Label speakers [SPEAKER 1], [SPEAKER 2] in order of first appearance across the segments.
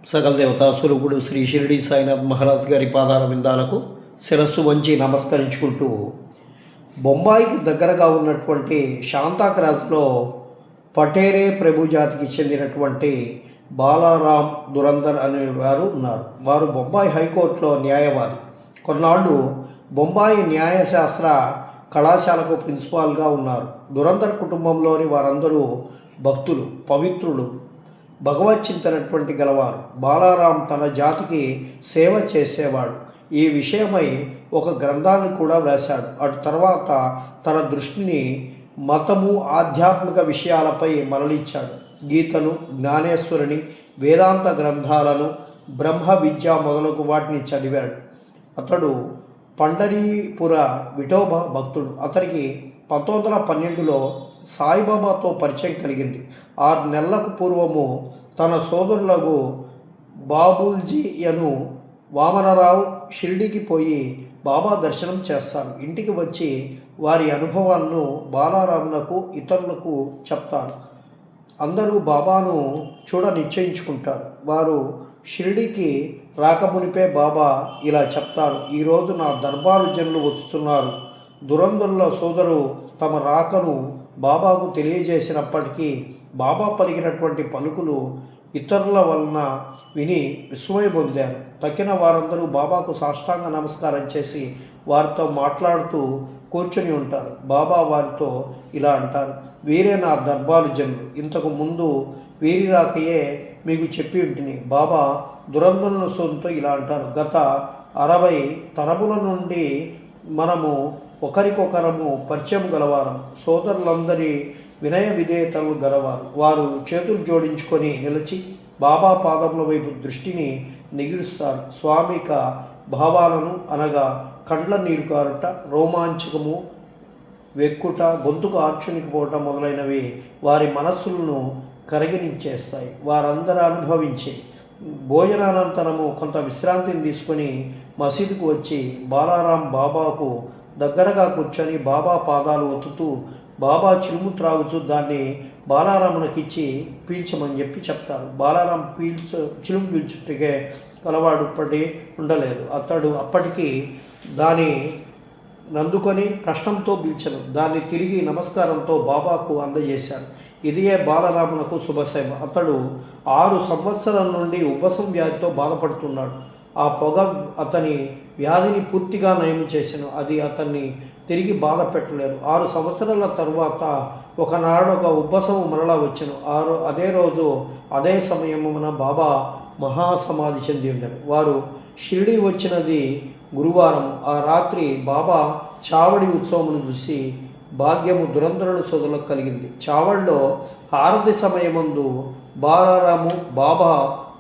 [SPEAKER 1] సకల దేవతా స్వరూపుడు శ్రీ షిరిడి సాయినాథ్ మహారాజ్ గారి పాదాల విందాలకు శిరస్సు వంచి నమస్కరించుకుంటూ బొంబాయికి దగ్గరగా ఉన్నటువంటి శాంతాక్రాజ్లో పటేరే ప్రభు జాతికి చెందినటువంటి బాలారాం దురందర్ అనేవారు ఉన్నారు. వారు బొంబాయి హైకోర్టులో న్యాయవాది. కొన్నాళ్ళు బొంబాయి న్యాయశాస్త్ర కళాశాలకు ప్రిన్సిపాల్గా ఉన్నారు. దురందర్ కుటుంబంలోని వారందరూ భక్తులు, పవిత్రులు, భగవత్ చింతనటువంటి గలవారు. బాలారాం తన జాతికి సేవ చేసేవాడు. ఈ విషయమై ఒక గ్రంథాన్ని కూడా వ్రాశాడు. అటు తర్వాత తన దృష్టిని మతము, ఆధ్యాత్మిక విషయాలపై మరలించాడు. గీతను, జ్ఞానేశ్వరుని, వేదాంత గ్రంథాలను, బ్రహ్మ విద్య మొదలగు వాటిని చదివాడు. అతడు పండరీపుర విఠోబా భక్తుడు. అతనికి 1912లో సాయిబాబాతో పరిచయం కలిగింది. 6 నెలలకు పూర్వము తన సోదరులకు బాబుల్జీయను వామనరావు షిరిడికి పోయి బాబా దర్శనం చేస్తారు. ఇంటికి వచ్చి వారి అనుభవాలను బాలారామునకు, ఇతరులకు చెప్తారు. అందరూ బాబాను చూడ నిశ్చయించుకుంటారు. వారు షిరిడికి రాకమునిపే బాబా ఇలా చెప్తారు: ఈరోజు నా దర్బారు జనులు వస్తున్నారు. దురందరుల సోదరు తమ రాకను బాబాకు తెలియజేసినప్పటికీ బాబా పలికినటువంటి పలుకులు ఇతరుల వలన విని విస్మయ పొందారు. తక్కిన వారందరూ బాబాకు సాష్టాంగ నమస్కారం చేసి వారితో మాట్లాడుతూ కూర్చొని ఉంటారు. బాబా వారితో ఇలా అంటారు: వీరే నా దర్బారు జనులు. ఇంతకు ముందు వీరి రాకయే మీకు చెప్పి ఉంటుంది. బాబా దురందరుల సోదరుతో ఇలా అంటారు: గత 60 తరముల నుండి మనము ఒకరికొకరము పరిచయం గలవారం. సోదరులందరి వినయ విధేయతలు గలవారు. వారు చేతులు జోడించుకొని నిలిచి బాబా పాదముల వైపు దృష్టిని నిగిడుస్తారు. స్వామిక భావాలను అనగా కండ్ల నీరు కారుట, రోమాంచకము, వెక్కుట, గొంతుకు ఆర్చునికిపోవటం మొదలైనవి వారి మనస్సులను కరిగించేస్తాయి. వారందరూ అనుభవించి భోజనానంతరము కొంత విశ్రాంతిని తీసుకొని మసీదుకు వచ్చి బాలారాం బాబాకు దగ్గరగా కూర్చొని బాబా పాదాలు ఒత్తుతూ బాబా చిలుము త్రాగుతూ దాన్ని బాలారామునకిచ్చి పీల్చమని చెప్పి చెప్తారు. బాలారాం చిలుము పీల్చుటకే కలవాడుపడి ఉండలేదు. అతడు అప్పటికి దాని నందుకొని కష్టంతో పీల్చను. దాన్ని తిరిగి నమస్కారంతో బాబాకు అందజేశాడు. ఇదియే బాలరామునకు శుభసేవ. అతడు 6 సంవత్సరాల నుండి ఉబ్బసం వ్యాధితో బాధపడుతున్నాడు. ఆ పొగ అతని వ్యాధిని పూర్తిగా నయం చేశాను. అది అతన్ని తిరిగి బాధ పెట్టలేదు. 6 సంవత్సరాల తరువాత ఒకనాడు ఒక ఉబ్బసం మరలా వచ్చాను. అదే రోజు అదే సమయమున బాబా మహాసమాధి చెంది ఉండరు. వారు షిరిడి వచ్చినది గురువారం. ఆ రాత్రి బాబా చావడి ఉత్సవమును చూసి భాగ్యము దురందరుల సోదరులకు కలిగింది. చావడిలో హారతి సమయమందు బాలారాము బాబా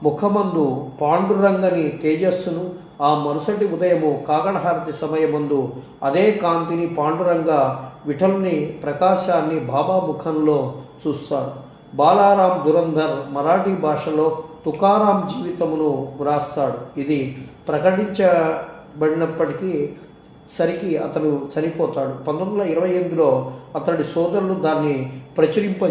[SPEAKER 1] ముఖమందు పాండురంగని తేజస్సును, ఆ మరుసటి ఉదయము కాకడహారతి సమయమందు అదే కాంతిని, పాండురంగ విఠలుని ప్రకాశాన్ని బాబా ముఖంలో చూస్తారు. బాలారాం దురందర్ మరాఠీ భాషలో తుకారాం జీవితమును వ్రాస్తాడు. ఇది ప్రకటించబడినప్పటికీ సరికి అతను చనిపోతాడు. 1928లో అతడి సోదరులు దాన్ని ప్రచురింప